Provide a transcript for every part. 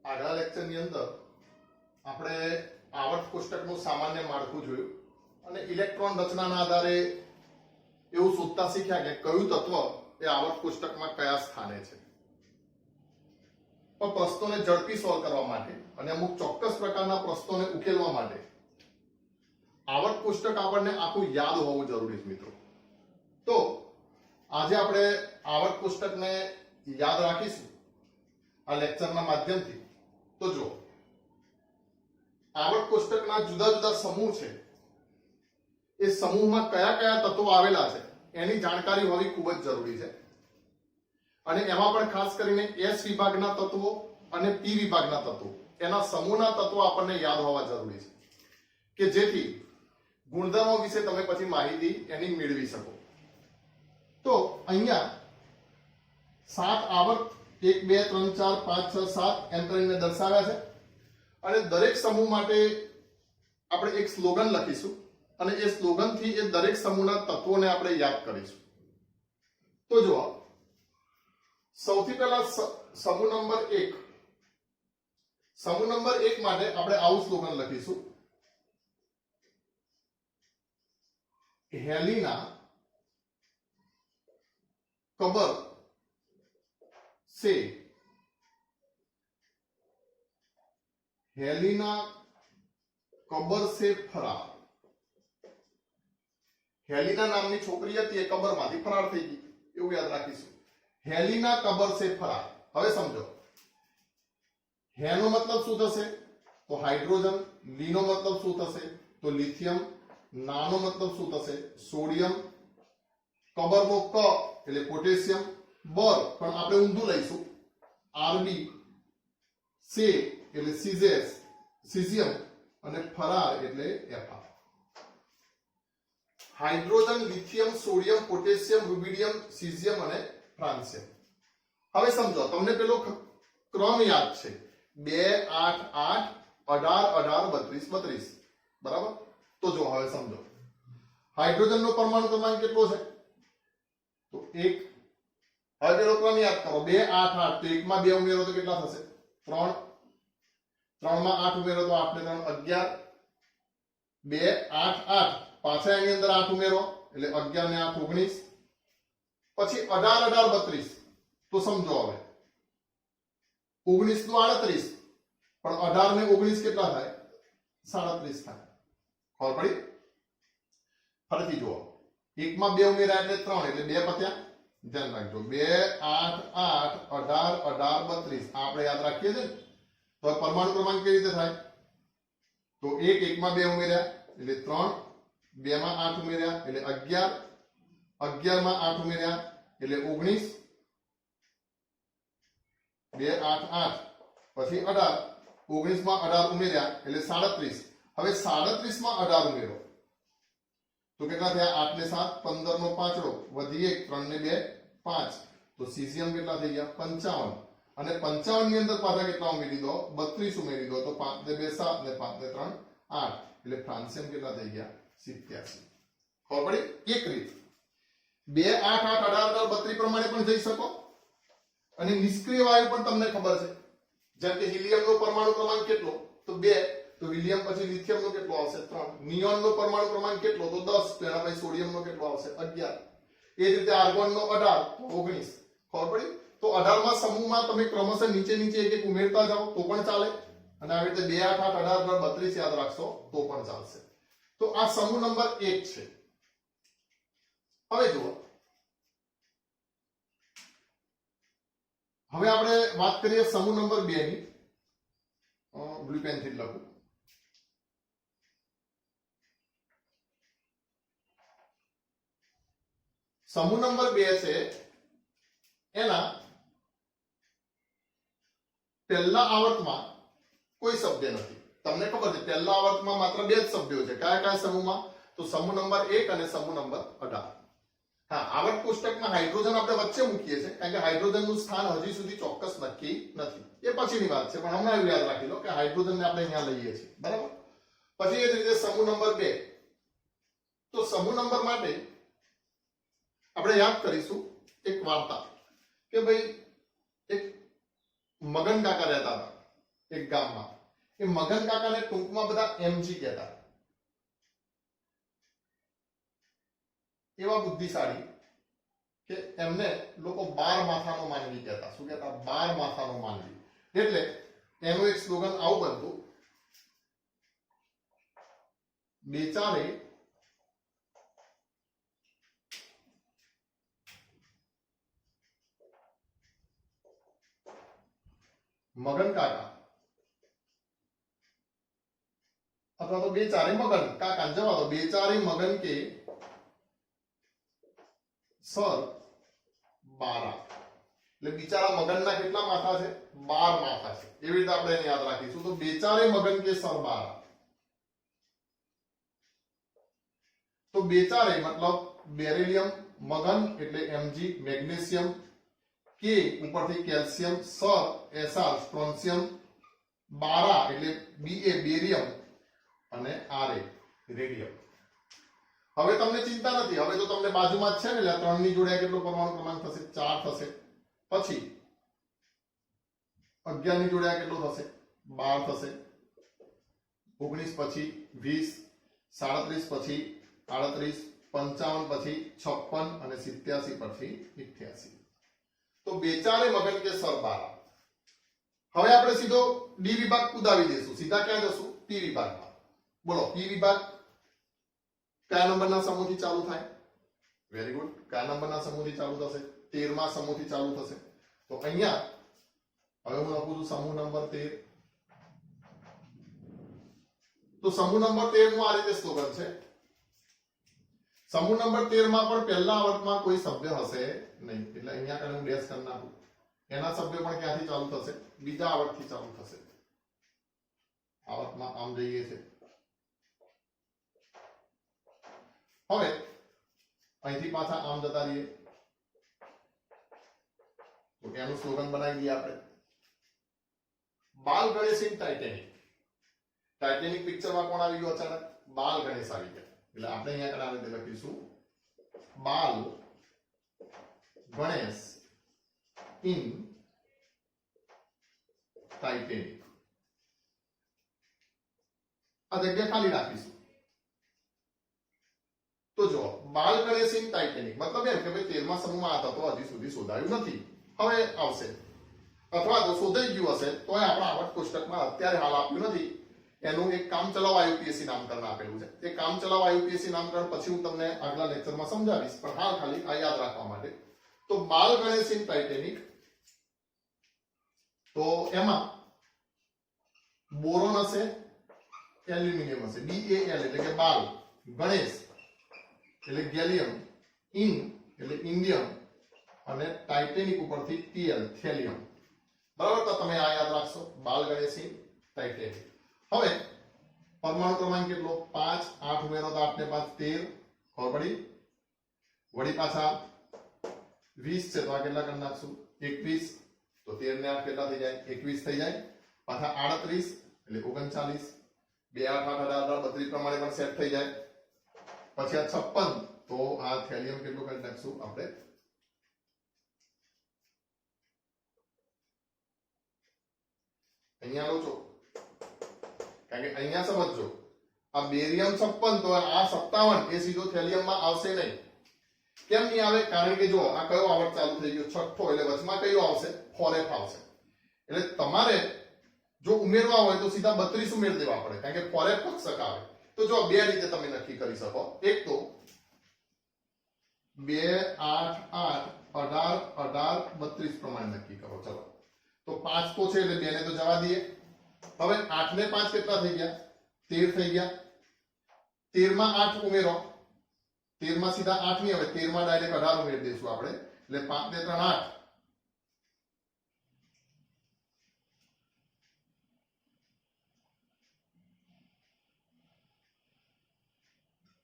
આગલા લેક્ચરની અંદર આપણે આવર્ત કોષ્ટકનું સામાન્ય માળખું જોયું અને ઇલેક્ટ્રોન રચનાના આધારે એવું શોધતા શીખ્યા કે કયું તત્વ એ આવર્ત કોષ્ટકમાં કયા સ્થાને છે. પણ પ્રશ્નોને ઝડપી સોલ્વ કરવા માટે અને અમુક ચોક્કસ પ્રકારના પ્રશ્નોને ઉકેલવા માટે આવર્ત કોષ્ટક આપણને આખું યાદ હોવું જરૂરી છે મિત્રો. તો આજે આપણે આવર્ત કોષ્ટકને યાદ રાખીશું આ લેક્ચરના માધ્યમથી. તો જો આવર્ત કોષ્ટકના જુદા જુદા સમૂહ છે, એ સમૂહમાં કયા કયા તત્વો આવેલા છે એની જાણકારી હોવી ખૂબ જ જરૂરી છે. અને એમાં પણ ખાસ કરીને S વિભાગના તત્વો અને P વિભાગના તત્વો એના સમૂહના તત્વો આપણને યાદ હોવા જરૂરી છે કે જેથી ગુણધર્મો વિશે તમે પછી માહિતી એની મેળવી શકો. તો અહીંયા 7 આવર્ત 1 2 3 4 5 6 7 એમ કરીને દર્શાવ્યા છે અને દરેક સમૂહ માટે આપણે એક સ્લોગન લખીશું અને એ સ્લોગનથી એ દરેક સમૂહના તત્વોને આપણે યાદ કરીશું. તો જુઓ, સૌથી પહેલા સમૂહ નંબર 1. સમૂહ નંબર 1 માટે આપણે આવું સ્લોગન લખીશું: હેલિના કબર સે. હેલિના કબર સે ફરાર. હેલિના નામની છોકરી હતી, એ કબરમાંથી ફરાર થઈ ગઈ, એવું યાદ રાખીશું. હેલિના કબર સે ફરાર. હવે સમજો, હે નો મતલબ શું થશે? તો હાઇડ્રોજન. લી નો મતલબ શું થશે? તો લિથિયમ. ના નો મતલબ શું થશે? સોડિયમ. કબર નો ક એટલે પોટેશિયમ. બર પણ આપણે ઊંધું લઈશું, આરબી. સે એટલે સીઝિયમ અને ફરાર એટલે FR. Hydrogen, lithium, sodium, potassium, rubidium, caesium અને ફ્રાન્સિયમ. હવે સમજો, તમને પેલો ક્રમ યાદ છે 2 8 8 18 18 32 32, બરાબર? તો જો હવે સમજો, હાઇડ્રોજન નો પરમાણુ ક્રમાંક કેટલો છે? તો 1. હવે પેલો ક્રમ યાદ કરો, 2 8 8, તો 1 માં 2 ઉમેરો તો કેટલા થશે? 3. 3 માં 8 ઉમેરો તો 8 ને 3 11. 2 8 8, પાછા એની અંદર 8 ઉમેરો એટલે 11 ને 8 19. પછી 18 18 32, તો સમજો હવે 19 નું 38, પણ 18 ને 19 કેટલા થાય? 37 થાય. ખબર પડી? ફરીથી જુઓ, 1 માં 2 ઉમેર્યા એટલે 3 એટલે 2 પત્યા. ધ્યાન રાખજો, 2 8 8 18 18 32 આપણે યાદ રાખીએ છીએ ને. તો પરમાણુ ક્રમાંક કેવી રીતે થાય? તો 1 1 માં 2 ઉમેર્યા એટલે 3, 2 માં 8 ઉમેર્યા એટલે 11, 11 માં 8 ઉમેર્યા એટલે 19, 2 8 8, પછી 18, 19 માં 18 ઉમેર્યા એટલે 37. હવે 37 માં 18 ઉમેરો તો કેટલા થયા? 8 ને 7 15 નો પાંચડો, વધી 1 3 ને 2 5, તો સીઝિયમ કેટલા થઈ ગયા? 55. અને 55 ની અંદર પાછા કેટલા ઉમેરી દો? 32 ઉમેરી દો, તો 5 ને 2 7 ને 5 ને 3 8, એટલે ફ્રાન્સિયમ કેટલા થઈ ગયા? 87. ખબર પડી? એક રીત 2 8 8 18 32 પ્રમાણે પણ જઈ શકો. અને નિષ્ક્રિય વાયુ પણ તમને ખબર છે, જેમ કે હિલિયમ નો પરમાણુ ક્રમાંક કેટલો? તો 2, તો હિલિયમ પછી લિથિયમ નો કેટલો આવશે? 3. નિયોન નો પરમાણુ ક્રમાંક કેટલો? તો 10, તો એના પછી સોડિયમ નો કેટલો આવશે? 11. એ જ રીતે આર્ગોન નો 18, તો 19. ખબર પડી? તો 18 માં સમૂહમાં તમે ક્રમશઃ નીચે નીચે એક એક ઉમેરતા જાઓ તો પણ ચાલે, અને આવી રીતે 2 8 8 18 32 યાદ રાખશો તો પણ ચાલશે. તો આ સમૂહ નંબર 1 છે. હવે જુઓ, હવે આપણે વાત કરીએ સમૂહ નંબર 2 ની. બ્લુ પેન થી લખું. સમૂહ નંબર 2 છે, એના પહેલા આવર્તમાં કોઈ શબ્દ નથી. તમને ખબર છે, પહેલા આવર્તમાં માત્ર 2 જ શબ્દો છે. કયા કયા સમૂહમાં? તો સમૂહ નંબર 1 અને સમૂહ નંબર 18. હા, આવર્ત કોષ્ટકમાં હાઇડ્રોજન આપણે વચ્ચે મૂકીએ છીએ કારણ કે હાઇડ્રોજનનું સ્થાન હજી સુધી ચોક્કસ નક્કી નથી. એ પછીની વાત છે, પણ હમણાં એવું યાદ રાખી લો કે હાઇડ્રોજનને આપણે અહીંયા લઈએ છીએ, બરાબર? પછી એ જ રીતે સમૂહ નંબર 2. તો સમૂહ નંબર માટે આપણે યાદ કરીશું એક વાર્તા કે ભાઈ એક મગન કાકા રહેતા હતા એક ગામમાં એ મગન કાકાને ટૂંકમાં બધા એમજી કહેતા. એવા બુદ્ધિશાળી કે એમને લોકો 12 માથાનો માનવી કહેતા. શું કહેતા? 12 માથાનો માનવી. એટલે એનું એક સ્લોગન આવું બનતું, બેચારે મગન કાકા અથવા તો બેચારે મગન કાકા, જવા દો, બેચારે મગન કે સર 12. એટલે બિચારા મગનના કેટલા માથા છે? 12 માથા છે. એવી રીતે આપણે એને યાદ રાખીશું. તો બેચારે મગન કે સર 12. તો બેચારે મતલબ બેરિલિયમ, મગન એટલે Mg મેગ્નેશિયમ, કે ઉપરથી કેલ્શિયમ, સર Sr સ્ટ્રોન્શિયમ, 12 એટલે Ba બેરિયમ અને Ra રેડિયમ. હવે તમને ચિંતા નથી, હવે તો તમને બાજુમાં જ છે ને, એટલે 3 ની જોડે કેટલો પરમાણુ ક્રમાંક થશે? 4 થશે. પછી 11 ની જોડે કેટલો થશે? 12 થશે. 19 પછી 20, 37 પછી 38, 55 પછી 56 અને 87 પછી 88. તો બેચારે મગન કે સર 12. હવે આપણે સીધો ડી વિભાગ કુદાવી દઈશું. સીધા ક્યાં જશું? પી વિભાગમાં. બોલો, પી વિભાગ કયા નંબરના સમૂહથી ચાલુ થાય? Very good. કયા નંબરના સમૂહથી ચાલુ થશે? 13મા સમૂહથી ચાલુ થશે. તો અહીંયા હવે હું લખું છું સમૂહ નંબર 13. તો સમૂહ નંબર 13 નું આ રીતે સ્લોગન છે. સમૂહ નંબર 13 માં પણ પહેલા આવર્તમાં કોઈ સભ્ય હશે નહીં. એટલે અહીંયા કને હું ડેશ કરી નાખું. એના સભ્ય પણ ક્યાંથી ચાલુ થશે? બીજા આવર્તથી ચાલુ થશે. આવર્તમાં આમ જઈએ છે. હવે અહીંથી પાછા આમ જતા રહીએ. તો એનું સ્લોગન બનાવી દઈએ આપણે, બાલ ગણેશ ઇન ટાઇટેનિક. ટાઇટેનિક પિક્ચરમાં કોણ આવી ગયું અચાનક? બાલ ગણેશ આવી ગયા. એટલે આપણે અહીંયા કને આવી રીતે લખીશું, બાલ ગણેશ ઇન ટાઇટેનિક. આ જગ્યા ખાલી રાખીશું. તો જો બાલ ગણેશ ઇન ટાઇટેનિક મતલબ એમ કે ભાઈ 13મા સમૂહમાં આ તત્વ હજી સુધી શોધાયું નથી, હવે આવશે. અથવા તો શોધાઈ ગયું હશે તોય આપણા આવર્ત કોષ્ટકમાં અત્યારે હાલ આપ્યું નથી. એનું એક કામ ચલાવ યુપીએસસી નામકરણ આપેલું છે. એ કામ ચલાવ યુપીએસસી નામકરણ પછી હું તમને આગલા લેક્ચરમાં સમજાવીશ, પણ હાલ ખાલી આ યાદ રાખવા માટે. તો બાલ ગણેશ ઇન ટાઇટેનિક, તો એમાં બોરોન હશે, એલ્યુમિનિયમ હશે. BAL એટલે કે બાલ, ગણેશ એટલે ગેલિયમ, ઇન એટલે ઇન્ડિયમ અને ટાઇટેનિક ઉપરથી TL થેલિયમ. બરાબર? તો તમે આ યાદ રાખશો, બાલ ગણેશ ઇન ટાઇટેનિક. હવે પરમાણુ ક્રમાંક કેટલો? 5. 8 ઉમેરો તો 8 ને 5 13. ખબર પડી? વળી પાછા 20 છે તો આ કેટલા કરી નાખશું? 21. તો 13 ને 8 કેટલા થઈ જાય? 21 થઈ જાય. પાછા 38 એટલે 39. 2 8 8 18 32 પ્રમાણે પણ સેટ થઈ જાય. પછી આ 56, તો આ થેલિયમ કેટલું કરી નાખશું આપણે? અહીંયા લો છો, કારણ કે અહીંયા સમજજો, આ બેરિયમ 56 તો આ 57 એ સીધો થેલિયમમાં આવશે નહીં. કેમ નહીં આવે? કારણ કે જો આ કયો આવર્ત ચાલુ થઈ ગયો? છઠ્ઠો. એટલે વચમાં કયો આવશે? 4F આવશે. એટલે તમારે જો ઉમેરવા હોય તો સીધા 32 ઉમેર દેવા પડે, કારણ કે 4F પક્ષક આવે. તો જો બે રીતે તમે નક્કી કરી શકો. એક તો 2 8 8 18 18 32 પ્રમાણે નક્કી કરો. ચલો, તો 5 તો છે એટલે 2 ને તો જવા દઈએ. હવે 8 ને 5 કેટલા થઈ ગયા? 13 થઈ ગયા. 13 માં 8 ઉમેરો. 13 માં સીધા 8 નહીં, હવે 13 માં ડાયરેક્ટ 18 ઉમેરી દઈશું આપણે. એટલે 5 ને 3 8.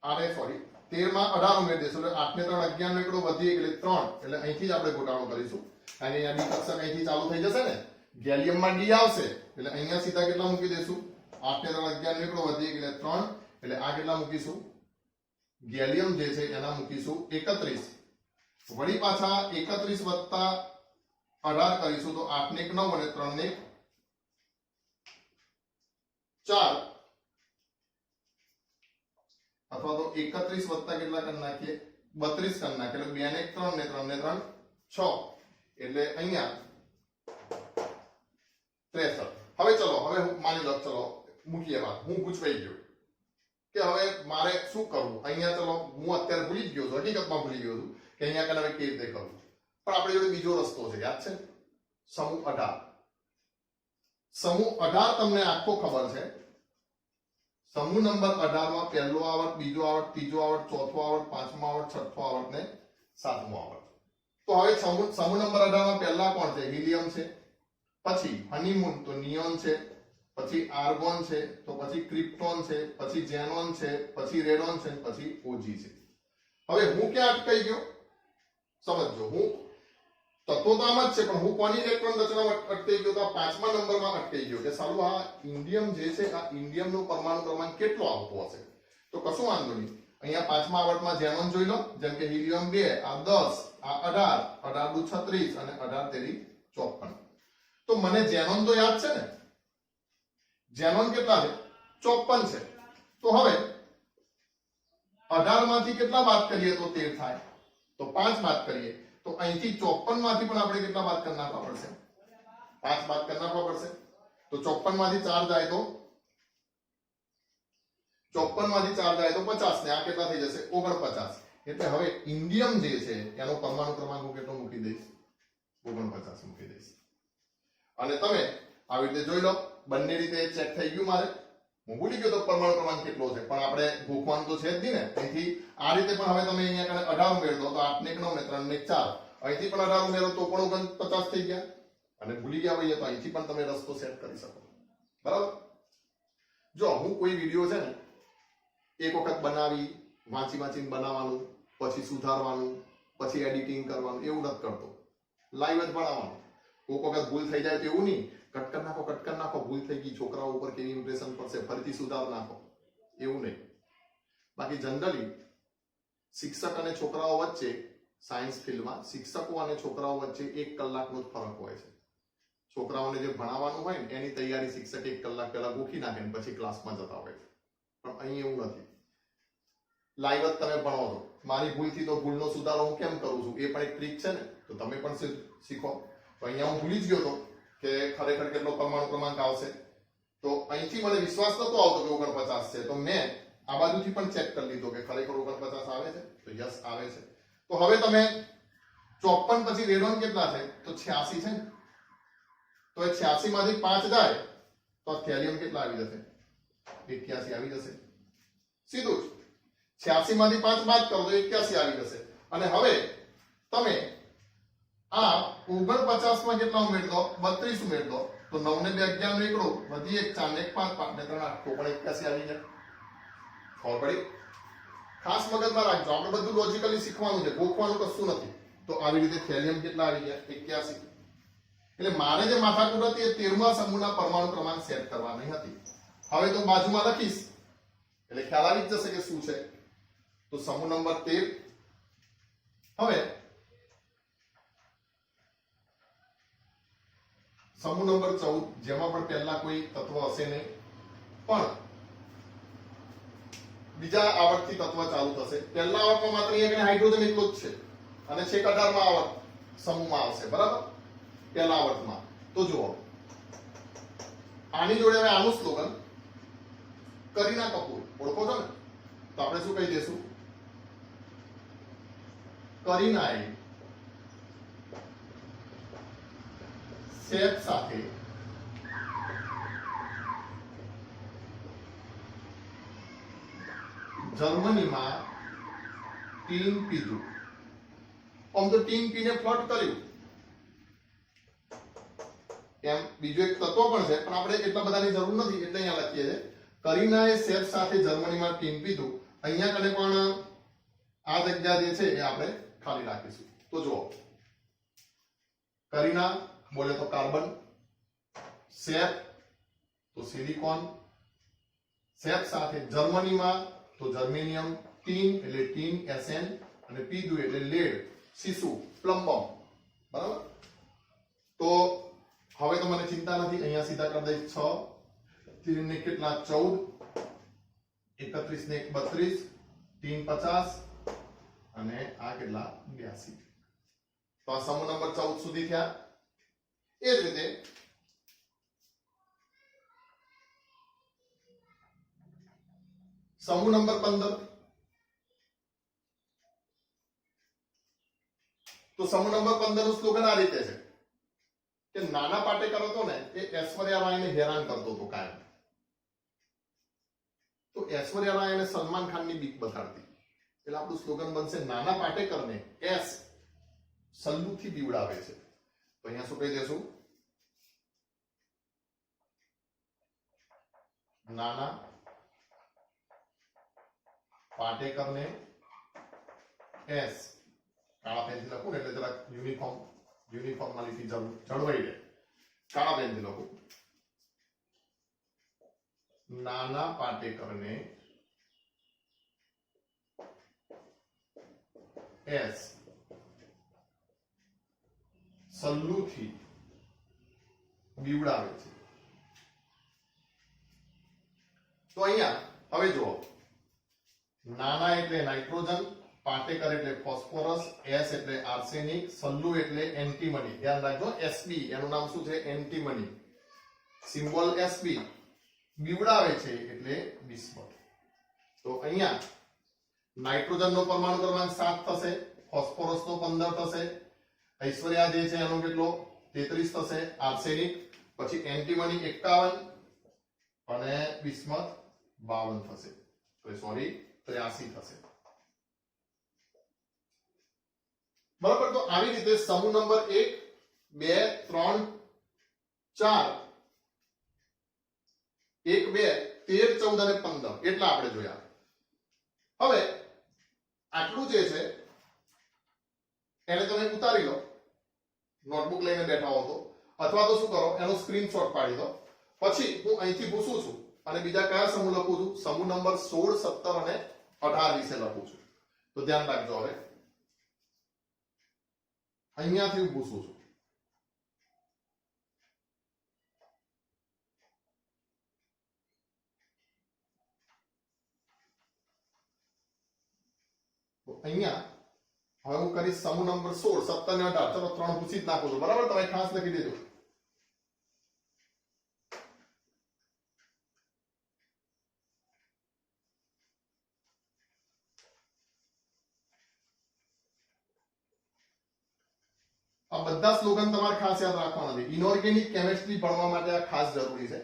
આરે સોરી 13 માં 18 ઉમેરી દઈશું એટલે 8 ને 3 11 નો એકડો વધી એટલે 3. એટલે અહીંથી જ આપણે ઘટાડો કરીશું. અને અહીંયા ડી કક્ષક અહીંથી ચાલુ થઈ જશે ને, ગેલિયમ માં ડી આવશે એટલે અહીંયા સીધા કેટલા મૂકી દઈશું? 8 ને 3 11 નો એકડો વધી એટલે 3. એટલે આ કેટલા મૂકીશું? ગેલિયમ જે છે એના મૂકીશું 31. વળી પાછા 31 વત્તા 18 કરીશું તો 8 ને 1 9 અને 3 ને 4 અથવા તો 31 વત્તા કેટલા કરી નાખીએ 32 કરી નાખીએ એટલે 2 ને 3 ને 3 ને 3 6 એટલે અહીંયા 63 હવે ચલો હવે હું માની લો ચલો મૂકીએ વાત હું પૂછવાઈ ગયો કે હવે મારે શું કરવું અહીંયા ચલો હું અત્યારે ભૂલી જ ગયો છું હકીકતમાં ભૂલી ગયો છું કે અહીંયા કને કેવી રીતે કરવું પણ આપણે જોડે બીજો રસ્તો છે યાદ છે સમૂહ 18 સમૂહ 18 તમને આખો ખબર છે સમૂહ નંબર 18 માં પહેલો આવર્ત બીજો આવર્ત ત્રીજો આવર્ત ચોથો આવર્ત પાંચમો આવર્ત છઠ્ઠો આવર્ત ને સાતમો આવર્ત તો હવે સમૂહ નંબર 18 માં પહેલા કોણ છે હિલિયમ છે પછી હનીમૂન તો નિયોન છે પછી આર્ગોન છે તો પછી ક્રિપ્ટોન છે પછી ઝેનોન છે પછી રેડોન છે પછી ઓજી છે હવે હું ક્યાં અટકાઈ ગયો સમજો હું તત્વો તો આમ જ છે પણ હું કોની ઇલેક્ટ્રોન રચનામાં અટકાઈ ગયો તો આ પાંચમા નંબરમાં અટકાઈ ગયો કે સાલું આ ઇન્ડિયમ જે છે આ ઇન્ડિયમનો પરમાણુ ક્રમાંક કેટલો આવતો હશે તો કશું વાંધો નહીં અહીંયા પાંચમા આવર્તમાં ઝેનોન જોઈ લો જેમ કે હિલિયમ 2 આ 10 આ 18 18 36 અને 18 તેરી 54 તો મને ઝેનોન તો યાદ છે ને ઝેનોન કેટલા છે 54 છે તો હવે 18 માંથી કેટલા બાદ કરીએ તો 13 થાય તો 5 બાદ કરીએ તો અહીંથી 54 માંથી પણ આપણે કેટલા બાદ કરી નાખવા પડશે 5 બાદ કરી નાખવા પડશે તો 54 માંથી 4 જાય તો 54 માંથી 4 જાય તો 50 ને આ કેટલા થઈ જશે 49 એટલે હવે ઇન્ડિયમ જે છે એનો પરમાણુ ક્રમાંક હું કેટલો મૂકી દઈશ 49 મૂકી દઈશ અને તમે આવી રીતે જોઈ લો બંને રીતે ચેક થઈ ગયું મારે હું ભૂલી ગયો તો પરમાણુ ક્રમાંક કેટલો છે પણ આપણે ભૂખવાનું તો છે જ નહીં ને તેથી આ રીતે પણ હવે તમે અહીંયા કને 18 ઉમેર દો તો 8 ને 9 ને 3 ને 4 અહીંથી પણ 18 ઉમેરો તો પણ 50 થઈ ગયા અને ભૂલી ગયા હોઈએ તો અહીંથી પણ તમે રસ્તો સેટ કરી શકો બરાબર જો હું કોઈ વિડિયો છે ને એક વખત બનાવી વાંચીને બનાવવાનું પછી સુધારવાનું પછી એડિટિંગ કરવાનું એવું નથી કરતો લાઈવ જ બનાવવાનું કોઈક વખત ભૂલ થઈ જાય તો એવું નહીં કટ કરી નાખો ભૂલ થઈ ગઈ છોકરાઓ ઉપર કેવી ઇમ્પ્રેશન પડશે ફરીથી સુધાર નાખો એવું નહીં બાકી જનરલી શિક્ષક અને છોકરાઓ વચ્ચે સાયન્સ ફિલ્ડમાં શિક્ષકો અને છોકરાઓ વચ્ચે 1 કલાકનો જ ફરક હોય છે છોકરાઓને જે ભણાવવાનું હોય ને એની તૈયારી શિક્ષક 1 કલાક પહેલા ગોખી નાખે ને પછી ક્લાસમાં જતા હોય છે પણ અહીં એવું નથી લાઈવ જ તમે ભણો છો મારી ભૂલથી તો ભૂલનો સુધારો હું કેમ કરું છું એ પણ એક ટ્રીક છે ને તો તમે પણ શીખો તો અહીંયા હું ભૂલી જ ગયો હતો કે ખરેખર કેટલો પરમાણુ ક્રમાંક આવશે તો અહીંથી મને વિશ્વાસ નતો આવતો કે 49 છે તો મેં આ બાજુથી પણ ચેક કરી લીધો કે ખરેખર 49 આવે છે તો યસ આવે છે તો હવે તમે 54 પછી રેડોન કેટલા છે તો 86 છે ને તો એ 86 માંથી 5 જાય તો થેલિયમ કેટલા આવી જશે 81 આવી જશે સીધું જ 86 માંથી 5 બાદ કરો તો 81 આવી જશે અને હવે તમે આ 49 માં કેટલા ઉમેર દો 32 ઉમેર દો તો 9 ને 2 11 નીકળો વધી 1 4 ને 1 5 5 ને 3 8 તો પણ 81 આવી જાય ખબર પડી ખાસ મગજમાં રાખજો આપણે બધું લોજિકલી શીખવાનું છે ગોખવાનું કશું નથી તો આવી રીતે થેલિયમ કેટલા આવી ગયા 81 એટલે મારે જે માથાકૂટ હતી એ 13મા સમૂહના પરમાણુ ક્રમાંક સેટ કરવાની હતી હવે તો બાજુમાં લખીશ એટલે ખ્યાલ આવી જશે કે શું છે તો સમૂહ નંબર 13 હવે સમૂહ નંબર 14 જેમાં પણ પહેલા કોઈ તત્વ હશે નહીં પણ બીજા આવર્તથી તત્વ ચાલુ થશે પહેલા આવર્તમાં માત્ર અહીંયા હાઇડ્રોજન એટલો જ છે અને છેક 18મા આવર્ત સમૂહમાં આવશે બરાબર પહેલા આવર્તમાં તો જુઓ આની જોડે હવે આનું સ્લોગન કરીના કપૂર ઓળખો છો ને તો આપણે શું કહી દઈશું કરીનાએ સેટ સાથે જર્મનીમાં ટીન પીધું આમ તો ટીન પીને ફ્લર્ટ કર્યું એમ બીજું એક તત્વ પણ છે પણ આપણે એટલા બધાની જરૂર નથી એટલે અહીંયા લખીએ છે કરીનાએ સેટ સાથે જર્મનીમાં ટીન પીધું અહીંયા કને પણ આ જગ્યા જે છે એ આપણે ખાલી રાખીશું તો જુઓ કરીના બોલે તો કાર્બન સેટ તો સિલિકોન સેટ સાથે જર્મનીમાં તો જર્મેનિયમ ટીન એટલે ટીન SN અને પીધું એટલે લેડ સીસુ પ્લમ્બમ બરાબર તો હવે તો મને ચિંતા નથી અહીંયા સીધા કરી દઈશ 6 तीन ने कितना 14, 31 ने 32, 3 50 અને આ કેટલા 82. તો આ સમૂહ નંબર 14 સુધી થયા. એ જ રીતે સમૂહ નંબર 15. તો સમૂહ નંબર 15 નું સ્લોગન આ રીતે છે કે નાના પાટેકર હતો ને એ ઐશ્વર્યા રાયને હેરાન કરતો હતો કાયમ. તો ઐશ્વર્યા રાય અને સલમાન ખાનની બીક બતાડતી. એટલે આપણું સ્લોગન બનશે નાના પાટેકરને એસ સલ્લુથી બીવડાવે છે. તો અહીંયા શું કહી દેશું? નાના પાટેકરને એસ કાળા પેનથી લખું ને એટલે જરાક યુનિફોર્માલિટી જળવાઈ રહે. કાળા પેનથી લખું. નાના પાટેકરને એસ સલ્લુથી બીવડાવે છે. તો અહીંયા હવે જુઓ, નાના એટલે નાઇટ્રોજન, પાટેકર એટલે ફોસ્ફોરસ, એસ એટલે આર્સેનિક, સલ્લુ એટલે એન્ટીમની. ધ્યાન રાખજો, એસબી એનું નામ શું છે? એન્ટીમની. Symbol SB. બીવડાવે છે એટલે બિસ્મથ. તો અહીંયા નાઇટ્રોજન નો પરમાણુ ક્રમાંક 7 થશે, ફોસ્ફોરસ નો 15 થશે, ઐશ્વર્યા જે છે એનો કેટલો 33 થશે, આર્સેનિક, પછી એન્ટીમની 51 અને બિસ્મથ 52 થશે. તો સોરી 83 થશે. બરાબર. તો આવી રીતે સમૂહ નંબર 1 2 3 4 1 2 13 14 અને 15 એટલા આપણે જોયા. હવે આટલું જે છે એને તમે ઉતારી લો, નોટબુક લઈને બેઠા હો તો, અથવા તો શું કરો, એનો સ્ક્રીનશોટ પાડી દો. પછી હું અહીંથી ભૂસું છું અને બીજા કયા સમૂહ લખું છું? સમૂહ નંબર 16 17 અને 18 વિશે લખું છું. તો ધ્યાન રાખજો. હવે અહીંયાથી હું ભૂસું છું. તો અહીંયા હવે હું કરીશ સમૂહ નંબર 16 17 અને 18. ચલો 3 ભૂસી જ નાખું છું. બરાબર. તમે ખાસ લખી દેજો. આ બધા સ્લોગન તમારે ખાસ યાદ રાખવાના છે. ઇનઓર્ગેનિક કેમિસ્ટ્રી ભણવા માટે આ ખાસ જરૂરી છે,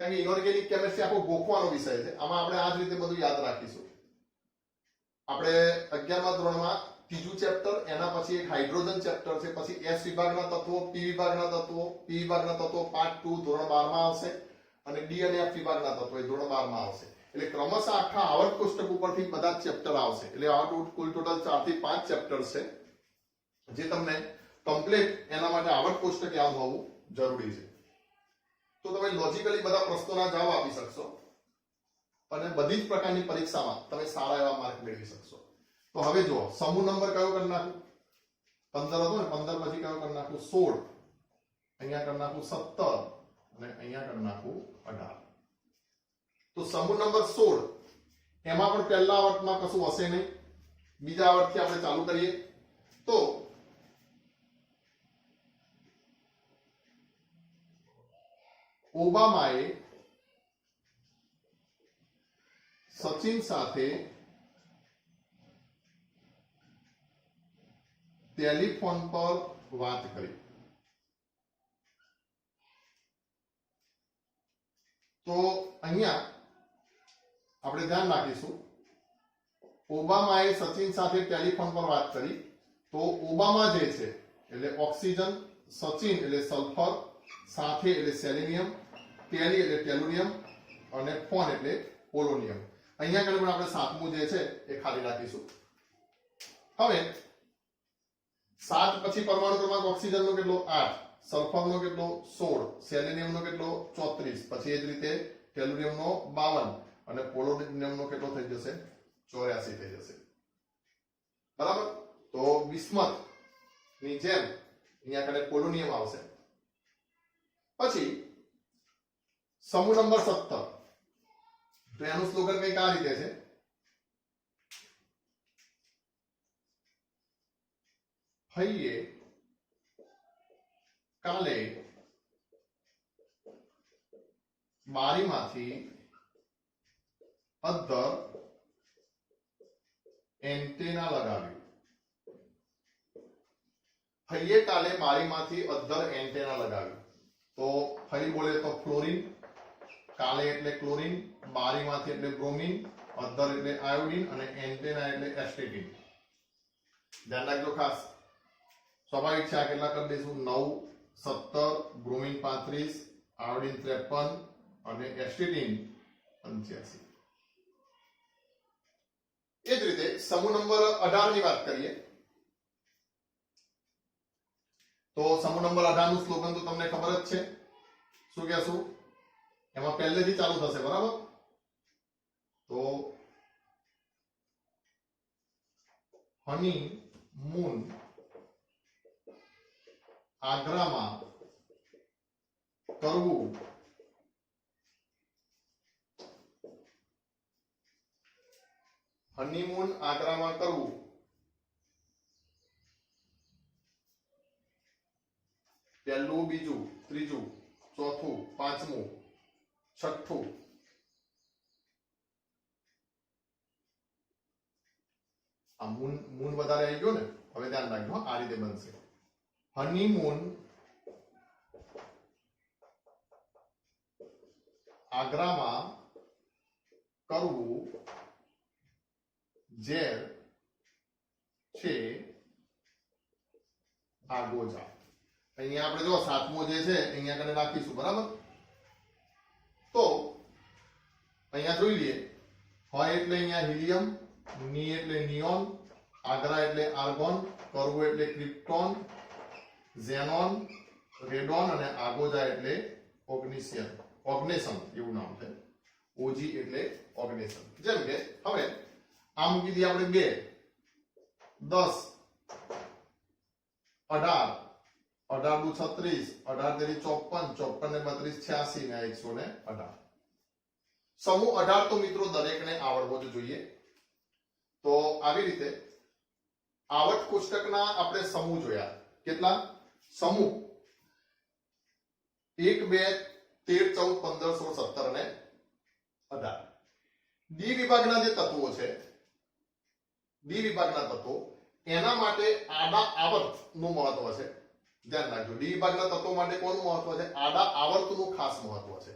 કારણ કે ઇનઓર્ગેનિક કેમિસ્ટ્રી આખો ગોખવાનો વિષય છે. આમાં આપણે આ જ રીતે બધું યાદ રાખીશું. આપણે 11મા ધોરણમાં ત્રીજું ચેપ્ટર, એના પછી એક હાઇડ્રોજન ચેપ્ટર છે, પછી એસ વિભાગના તત્વો, પી વિભાગના તત્વો, પી વિભાગના તત્વો પાર્ટ 2 ધોરણ 12 માં આવશે, અને ડી અને એફ વિભાગના તત્વો એ ધોરણ 12 માં આવશે. એટલે ક્રમશઃ આખા આવર્ત કોષ્ટક ઉપરથી બધા ચેપ્ટર આવશે. એટલે આ કુલ ટોટલ 4 થી 5 ચેપ્ટર્સ છે, જે તમને કમ્પ્લીટ એના માટે આવર્ત કોષ્ટક યાદ હોવું જરૂરી છે. તો તમે લોજિકલી બધા પ્રશ્નોના જવાબ આપી શકશો અને બધી જ પ્રકારની પરીક્ષામાં તમે સારા એવા માર્ક મેળવી શકશો. તો હવે જુઓ, સમૂહ નંબર કયો કરી નાખું? 15 હતો ને, 15 પછી કયો કરી નાખું? 16. અહીંયા કરી નાખું 17 અને અહીંયા કરી નાખું 18. તો સમૂહ નંબર 16 એમાં પણ પહેલા આવર્તમાં કશું હશે નહીં. બીજા આવર્તથી આપણે ચાલુ કરીએ. તો ઓબામાએ સચિન સાથે ટેલિફોન પર વાત કરી. તો અહીંયા આપણે ધ્યાન રાખીશું, ઓબામાએ સચિન સાથે ટેલિફોન પર વાત કરી. તો ઓબામા જે છે એટલે ઓક્સિજન, સચિન એટલે સલ્ફર, સાથે એટલે સેલેનિયમ, ટેલી એટલે ટેલુરિયમ અને ફોન એટલે પોલોનિયમ. અહીંયા આગળ પણ આપણે સાતમું જે છે એ ખાલી રાખીશું. હવે 7 પછી પરમાણુ ક્રમાંક ઓક્સિજનનો કેટલો? 8, સલ્ફરનો કેટલો? 16, સેલેનિયમનો કેટલો? 34, પછી એ જ રીતે ટેલુરિયમનો 52 અને પોલોનિયમનો કેટલો થઈ જશે? 84 થઈ જશે. બરાબર. તો બિસ્મથ ની જેમ અહીંયા આગળ પોલોનિયમ આવશે. પછી સમૂહ નંબર 17, તો એનું સ્લોગન કંઈક આ રીતે છે, હૈયે કાલે બારીમાંથી અદ્ધર એન્ટેના લગાવ્યું. હૈયે કાલે બારીમાંથી અદ્ધર એન્ટેના લગાવ્યું. તો ફરી બોલે તો ફ્લોરિન, કાલે એટલે ક્લોરિન, બારીમાંથી એટલે બ્રોમિન, અદ્ધર એટલે આયોડિન અને એન્ટેના એટલે એસ્ટેટિન. ધ્યાન રાખજો ખાસ. સ્વાભાવિક છે આ કેટલા કરી દઈશું? 9, 17, બ્રોમિન 35, આયોડિન 53 અને એસ્ટેટિન 85. એ જ રીતે સમૂહ નંબર 18 ની વાત કરીએ તો સમૂહ નંબર 18 નું સ્લોગન તો તમને ખબર જ છે. શું કહેશું? એમાં પહેલેથી ચાલુ થશે, બરાબર? તો હની મૂન આગ્રામાં કરવું હનીમૂન આગ્રામાં કરવું પહેલું, બીજું, ત્રીજું, ચોથું, પાંચમું, છઠ્ઠું, આ મૂન મૂન વધારે આવી ગયો ને, હવે ધ્યાન રાખજો આ રીતે બનશે. હનીમૂન આગ્રામાં કરવું ઝેર છે આગોજા. અહીંયા આપણે જો સાતમો જે છે અહીંયા કને રાખીશું, બરાબર? તો અહીંયા જોઈ લઈએ. હોય એટલે અહીંયા હિલિયમ, ની એટલે નિયોન, આગ્રા એટલે આર્ગોન, કરવું એટલે ક્રિપ્ટોન, ઝેનોન, રેડોન અને આગોજા એટલે ઓગ્નિશિયમ, ઓગ્નેશન એવું નામ છે. ઓજી એટલે ઓગ્નેશન. જેમ કે હવે આ મૂકી દઈએ આપણે 2, 10, 18, 18 દુ 36, 18 તેરી 54, 54 ને 32 86 ને 118. સમૂહ 18 તો મિત્રો દરેકને આવડવો જ જોઈએ. તો આવી રીતે આવર્ત કોષ્ટકના આપણે સમૂહ જોયા. કેટલા સમૂહ? 1, 2, 13, 14, 15, 16, 17 અને 18. ડી વિભાગના જે તત્વો છે, ડી વિભાગના તત્વો, એના માટે આડા આવર્ત નું મહત્વ છે. ધ્યાન રાખજો. ડી વિભાગના તત્વો માટે કોનું મહત્વ છે? આડા આવર્તનું ખાસ મહત્વ છે.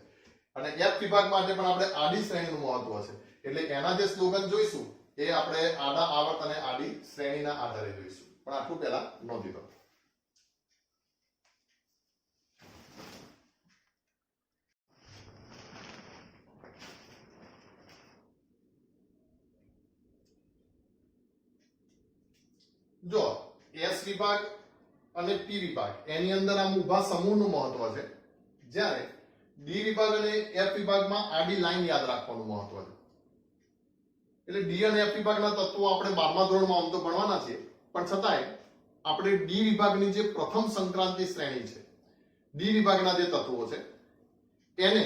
અને એફ વિભાગ માટે પણ આપણે આડી શ્રેણીનું મહત્વ છે. એટલે એના જે સ્લોગન જોઈશું એ આપણે આડા આવર્ત અને આડી શ્રેણીના આધારે જોઈશું. પણ આટલું પહેલા નોંધી દો. જો એસ વિભાગ અને પી વિભાગ એની અંદર આમ ઊભા સમૂહનું મહત્વ છે, જ્યારે ડી વિભાગ અને એફ વિભાગમાં આડી લાઈન યાદ રાખવાનું મહત્વ છે. એટલે ડી અને એફ વિભાગના તત્વો આપણે 12મા ધોરણમાં આમ તો ભણવાના છીએ, પણ છતાંય આપણે ડી વિભાગની જે પ્રથમ સંક્રાંતિ શ્રેણી છે, ડી વિભાગના જે તત્વો છે એને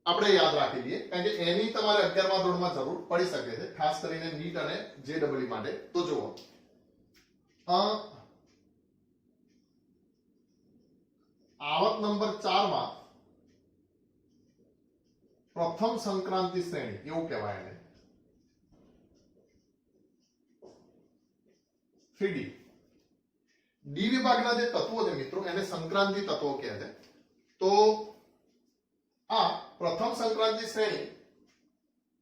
આપણે યાદ રાખી દઈએ, કારણ કે એની તમારે 11મા ધોરણમાં જરૂર પડી શકે છે, ખાસ કરીને નીટ અને જેડબલઈ માટે. તો જુઓ, આવર્ત નંબર 4 માં પ્રથમ સંક્રાંતિ શ્રેણી એવું કહેવાય એને. 3D ડી વિભાગના જે તત્વો છે મિત્રો એને સંક્રાંતિ તત્વો કહે છે. તો આ પ્રથમ સંક્રાંતિ શ્રેણી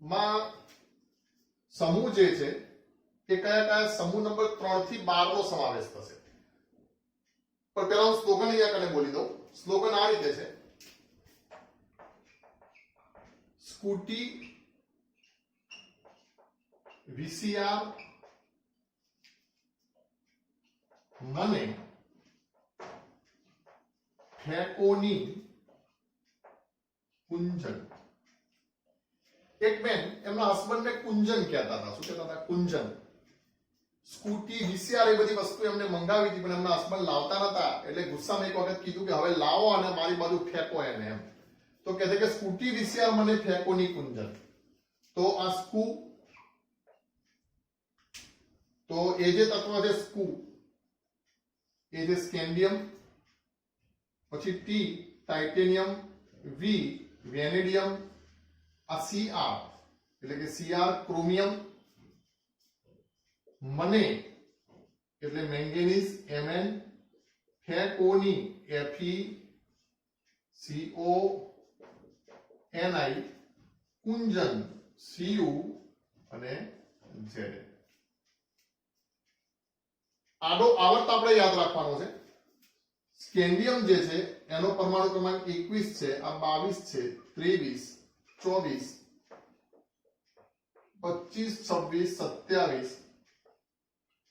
માં સમૂહ જે છે એ કયા કયા? સમૂહ નંબર 3 થી 12 નો સમાવેશ થશે. પણ પહેલા હું સ્લોગન અહીંયા કને બોલી દઉં. સ્લોગન આ રીતે છે, સ્કૂટી, વીસીઆર, મને ફેકોની કુંજન. એક બેન એમના હસબન્ડને કુંજન કહેતા હતા. શું કહેતા હતા? કુંજન. સ્કૂટી, વીસીઆર એ બધી વસ્તુ એમને મંગાવી હતી, પણ એમના હસબન્ડ લાવતા નતા. એટલે ગુસ્સામાં એક વખત કીધું કે હવે લાવો અને મારી બાજુ ફેંકો એને એમ. તો तो कहते कि स्कूटी वीसीआर मने फेकोनी कुंजन, तो आ स्कू, तो ए जे तत्व है स्कू, ए जे स्केंडियम, પછી ટી टाइटेनियम, वी वेनेडियम, आ सीआर એટલે કે सीआर ક્રોમિયમ, मने એટલે મેંગેનીઝ Mn, ફેકોની Fe CONI, કુંજન Cu અને Z. આડો આવર્ત આપણે યાદ રાખવાનો છે. સ્કેન્ડિયમ જે છે એનો પરમાણુ ક્રમાંક 21 છે, આ 22 છે, 23, 24, 25, 26, 27,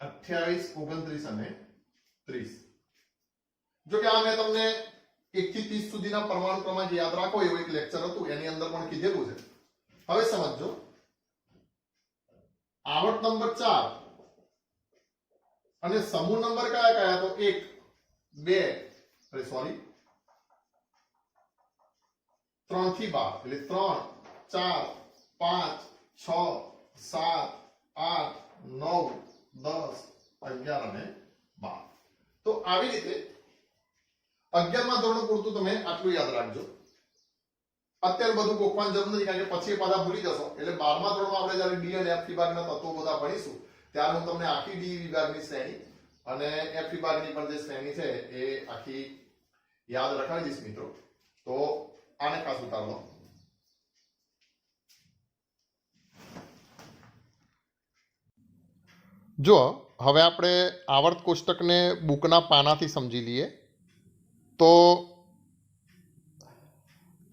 28, 29 અને 30. જો કે આ મેં તમને 1 થી 30 સુધીના પરમાણુ ક્રમાંક યાદ રાખો એવો એક લેક્ચર હતું, એની અંદર પણ કીધેલું છે. હવે સમજો આવર્ત નંબર 4 અને સમૂહ નંબર કયા કયા? તો 1, 2, સોરી 3 થી 12 એટલે 3, 4, 5, 6, 7, 8, 9, 10, 11 અને 12. તો આવી રીતે 11મા ધોરણ પૂરતું તમે આટલું યાદ રાખજો. અત્યારે બધું ગોખવાની જરૂર નથી, કારણ કે પછી પાછા ભૂલી જશો. એટલે 12મા ધોરણમાં આપણે જ્યારે ડી અને એફ વિભાગના તત્વો બધા ભણીશું ત્યારે હું તમને આખી ડી વિભાગની શ્રેણી અને એફ વિભાગની પણ જે શ્રેણી છે એ આખી યાદ રખાવી દઈશ મિત્રો. તો આને ખાસ ઉતાર લો. જો હવે આપણે આવર્ત કોષ્ટકને બુકના પાનાથી સમજી લઈએ. તો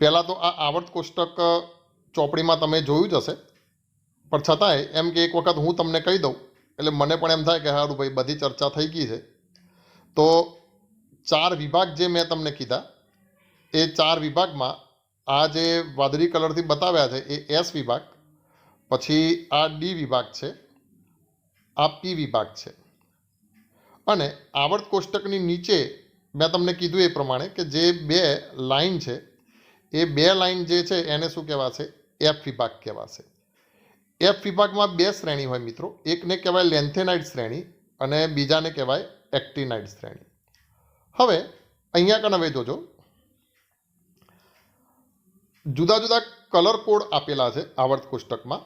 પહેલા તો આ આવર્ત કોષ્ટક ચોપડીમાં તમે જોયું જ હશે, પણ છતાંય એમ કે એક વખત હું તમને કહી દઉં એટલે મને પણ એમ થાય કે સારું ભાઈ બધી ચર્ચા થઈ ગઈ છે. તો 4 વિભાગ જે મેં તમને કીધા એ 4 વિભાગમાં આ જે વાદળી કલરથી બતાવ્યા છે એ એસ વિભાગ, પછી આ ડી વિભાગ છે, આ પી વિભાગ છે. અને આવર્ત કોષ્ટકની નીચે મેં તમને કીધું એ પ્રમાણે કે જે 2 લાઈન છે એ 2 લાઈન જે છે એને શું કહેવાશે? એફ વિભાગ કહેવાશે. એફ વિભાગમાં 2 શ્રેણી હોય મિત્રો, એકને કહેવાય લેન્થેનાઇડ શ્રેણી અને બીજાને કહેવાય એક્ટિનાઇડ શ્રેણી. હવે અહીંયા કન હવે જોજો જુદા જુદા કલર કોડ આપેલા છે આવર્ત કોષ્ટકમાં.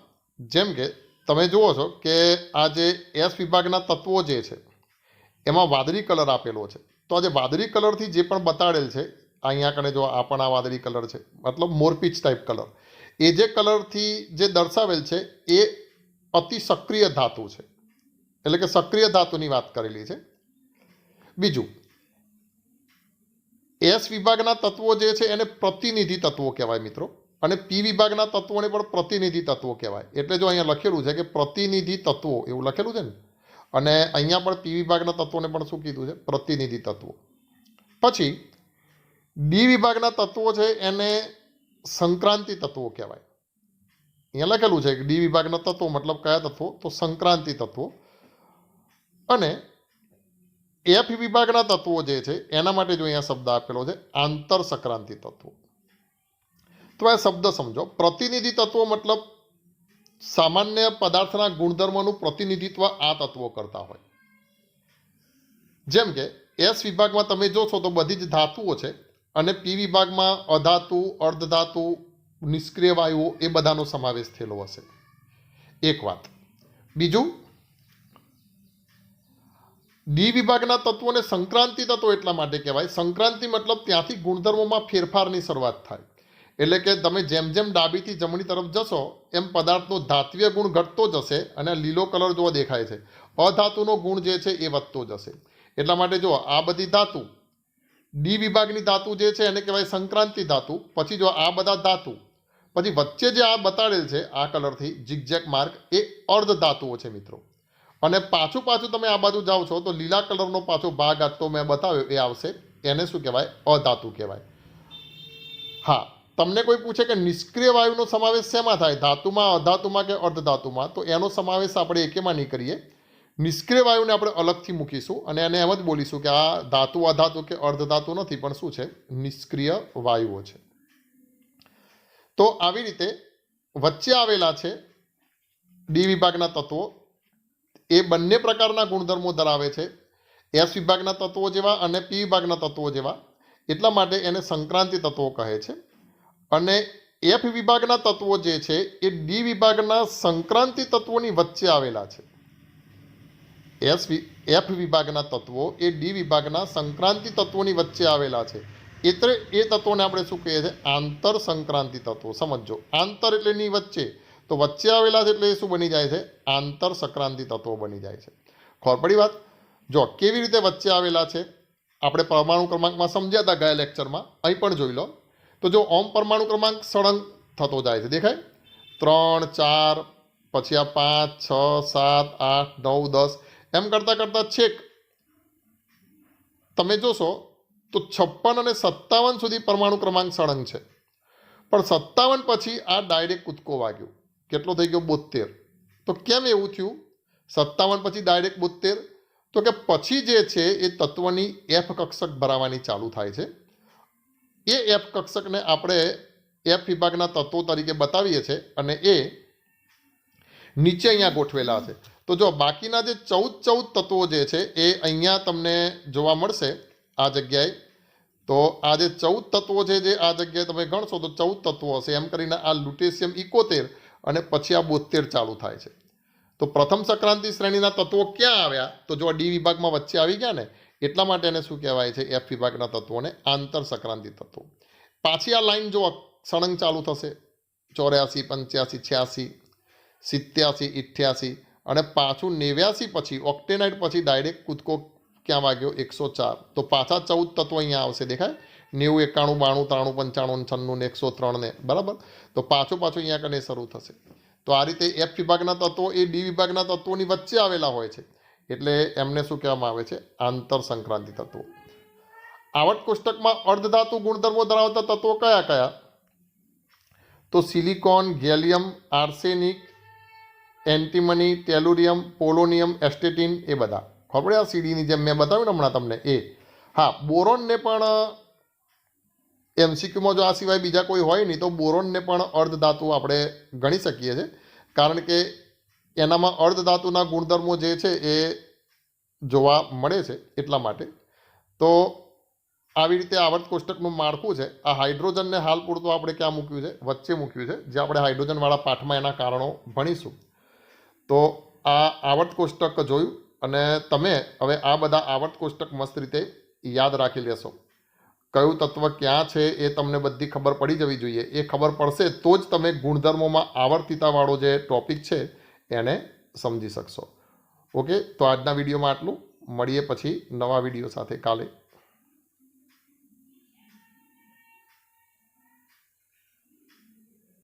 જેમ કે તમે જુઓ છો કે આ જે એસ વિભાગના તત્વો જે છે એમાં વાદળી કલર આપેલો છે. તો આ જે વાદળી કલરથી જે પણ બતાડેલ છે, અહીંયા કને જો આ પણ આ વાદળી કલર છે, મતલબ મોરપીચ ટાઈપ કલર, એ જે કલરથી જે દર્શાવેલ છે એ અતિ સક્રિય ધાતુ છે, એટલે કે સક્રિય ધાતુની વાત કરેલી છે. બીજું એસ વિભાગના તત્વો જે છે એને પ્રતિનિધિ તત્વો કહેવાય મિત્રો, અને પી વિભાગના તત્વોને પણ પ્રતિનિધિ તત્વો કહેવાય. એટલે જો અહીંયા લખેલું છે કે પ્રતિનિધિ તત્વો એવું લખેલું છે ને, અને અહીંયા પણ પી વિભાગના તત્વોને પણ શું કીધું છે? પ્રતિનિધિ તત્વો. પછી ડી વિભાગના તત્વો છે એને સંક્રાંતિ તત્વો કહેવાય. અહીંયા લખેલું છે કે ડી વિભાગના તત્વો મતલબ કયા તત્વો? તો સંક્રાંતિ તત્વો. અને એફ વિભાગના તત્વો જે છે એના માટે જો અહીંયા શબ્દ આપેલો છે આંતર સંક્રાંતિ તત્વો. તો આ શબ્દ સમજો. પ્રતિનિધિ તત્વો મતલબ સામાન્ય પદાર્થના ગુણધર્મોનું પ્રતિનિધિત્વ આ તત્વો કરતા હોય. જેમ કે એસ વિભાગમાં તમે જોશો તો બધી જ ધાતુઓ છે, અને પી વિભાગમાં અધાતુ, અર્ધધાતુ, નિષ્ક્રિય વાયુઓ એ બધાનો સમાવેશ થયેલો હશે. એક વાત. બીજું, ડી વિભાગના તત્વોને સંક્રાંતિ તત્વો એટલા માટે કહેવાય. સંક્રાંતિ મતલબ ત્યાંથી ગુણધર્મોમાં ફેરફારની શરૂઆત થાય. એટલે કે તમે જેમ જેમ ડાબીથી જમણી તરફ જશો એમ પદાર્થનો ધાત્વીય ગુણ ઘટતો જશે, અને લીલો કલર જોવા દેખાય છે, અધાતુનો ગુણ જે છે એ વધતો જશે. એટલા માટે જો આ બધી ધાતુ, ડી વિભાગની ધાતુ જે છે એને કહેવાય સંક્રાંતિ ધાતુ. પછી જો આ બધા ધાતુ, પછી વચ્ચે જે આ બતાડેલ છે આ કલરથી ઝિગઝેગ માર્ક, એ અર્ધ ધાતુઓ છે મિત્રો. અને પાછું તમે આ બાજુ જાઓ છો તો લીલા કલરનો પાછો ભાગ આટલો મેં બતાવ્યો એ આવશે, એને શું કહેવાય? અધાતુ કહેવાય. હા, તમને કોઈ પૂછે કે નિષ્ક્રિય વાયુનો સમાવેશ શેમાં થાય? ધાતુમાં, અધાતુમાં કે અર્ધધાતુમાં? તો એનો સમાવેશ આપણે એકેમાં નહીં કરીએ. નિષ્ક્રિય વાયુને આપણે અલગથી મૂકીશું અને એને એમ જ બોલીશું કે આ ધાતુ, અધાતુ કે અર્ધધાતુ નથી, પણ શું છે? નિષ્ક્રિય વાયુઓ છે. તો આવી રીતે વચ્ચે આવેલા છે ડી વિભાગના તત્વો, એ બંને પ્રકારના ગુણધર્મો ધરાવે છે, એસ વિભાગના તત્વો જેવા અને પી વિભાગના તત્વો જેવા, એટલા માટે એને સંક્રાંતિ તત્વો કહે છે. અને એફ વિભાગના તત્વો જે છે એ ડી વિભાગના સંક્રાંતિ તત્વોની વચ્ચે આવેલા છે. એફ વિભાગના તત્વો એ ડી વિભાગના સંક્રાંતિ તત્વોની વચ્ચે આવેલા છે, એટલે એ તત્વોને આપણે શું કહીએ છીએ? આંતર સંક્રાંતિ તત્વો. સમજો, આંતર એટલે ની વચ્ચે, તો વચ્ચે આવેલા છે એટલે એ શું બની જાય છે? આંતર સંક્રાંતિ તત્વો બની જાય છે. ખબર પડી વાત? જો કેવી રીતે વચ્ચે આવેલા છે આપણે પરમાણુ ક્રમાંકમાં સમજ્યા હતા ગયા લેક્ચરમાં, અહીં પણ જોઈ લો. તો જો ઓમ પરમાણુ ક્રમાંક સળંગ થતો જાય છે, દેખાય? 3 4 પછી આ 5 6 7 8 9 10 એમ કરતાં કરતાં છેક તમે જોશો તો 56 અને 57 સુધી પરમાણુ ક્રમાંક સળંગ છે, પણ 57 પછી આ ડાયરેક્ટ કૂદકો વાગ્યો. કેટલો થઈ ગયો? 72. તો કેમ એવું થયું? 57 પછી ડાયરેક્ટ 72? તો કે પછી જે છે એ તત્વની એફ કક્ષક ભરાવાની ચાલુ થાય છે. એ એફ કક્ષકને આપણે એફ વિભાગના તત્વો તરીકે બતાવીએ છીએ અને એ નીચે અહીંયા ગોઠવેલા છે. તો જો બાકીના જે 14 તત્વો જે છે એ અહીંયા તમને જોવા મળશે આ જગ્યાએ. તો આ જે 14 તત્વો છે જે આ જગ્યાએ તમે ગણશો તો 14 તત્વો હશે, એમ કરીને આ લ્યુટેશિયમ 71 અને પછી આ 72 ચાલુ થાય છે. તો પ્રથમ સંક્રાંતિ શ્રેણીના તત્વો ક્યાં આવ્યા? તો જો ડી વિભાગમાં વચ્ચે આવી ગયા ને, એટલા માટે એને શું કહેવાય છે? એફ વિભાગના તત્વોને આંતર સંક્રાંતિ તત્વો. પાછી આ લાઈન જો સળંગ ચાલુ થશે, 84 85 86 87 88 અને પાછું 89 પછી ઓક્ટેનાઇટ પછી ડાયરેક્ટ કૂદકો ક્યાં વાગ્યો? 104. તો પાછા 14 તત્વો અહીંયા આવશે, દેખાય? 90 91 92 93 95 96 ને 103 ને, બરાબર? તો પાછું અહીંયા કને શરૂ થશે. તો આ રીતે એફ વિભાગના તત્વો એ ડી વિભાગના તત્વોની વચ્ચે આવેલા હોય છે, એટલે એમને શું કહેવામાં આવે છે? આંતર સંક્રાંતિ તત્વો. આવર્ત કોષ્ટકમાં અર્ધધાતુ ગુણધર્મો ધરાવતા તત્વો કયા કયા? તો silicon, gallium, arsenic, antimony, tellurium, polonium, astatine, એ બધા. ખબર આ સીડીની જેમ મેં બતાવ્યું ને હમણાં તમને એ. હા, બોરોનને પણ એમસીક્યુમાં જો આ સિવાય બીજા કોઈ હોય નહીં તો બોરોનને પણ અર્ધધાતુ આપણે ગણી શકીએ છીએ, કારણ કે એનામાં અર્ધધાતુના ગુણધર્મો જે છે એ જોવા મળે છે, એટલા માટે. તો આવી રીતે આવર્ત કોષ્ટકનું માળખું છે. આ હાઇડ્રોજનને હાલ પૂરતું આપણે ક્યાં મૂક્યું છે? વચ્ચે મૂક્યું છે, જે આપણે હાઇડ્રોજનવાળા પાઠમાં એના કારણો ભણીશું. તો આ આવર્ત કોષ્ટક જોયું અને તમે હવે આ બધા આવર્ત કોષ્ટક મસ્ત રીતે યાદ રાખી લેશો. કયું તત્વ ક્યાં છે એ તમને બધી ખબર પડી જવી જોઈએ. એ ખબર પડશે તો જ તમે ગુણધર્મોમાં આવર્તિતાવાળો જે ટોપિક છે એને સમજી શકશો. ઓકે, તો આજના વિડીયોમાં આટલું. મળીએ પછી નવા વિડીયો સાથે કાલે.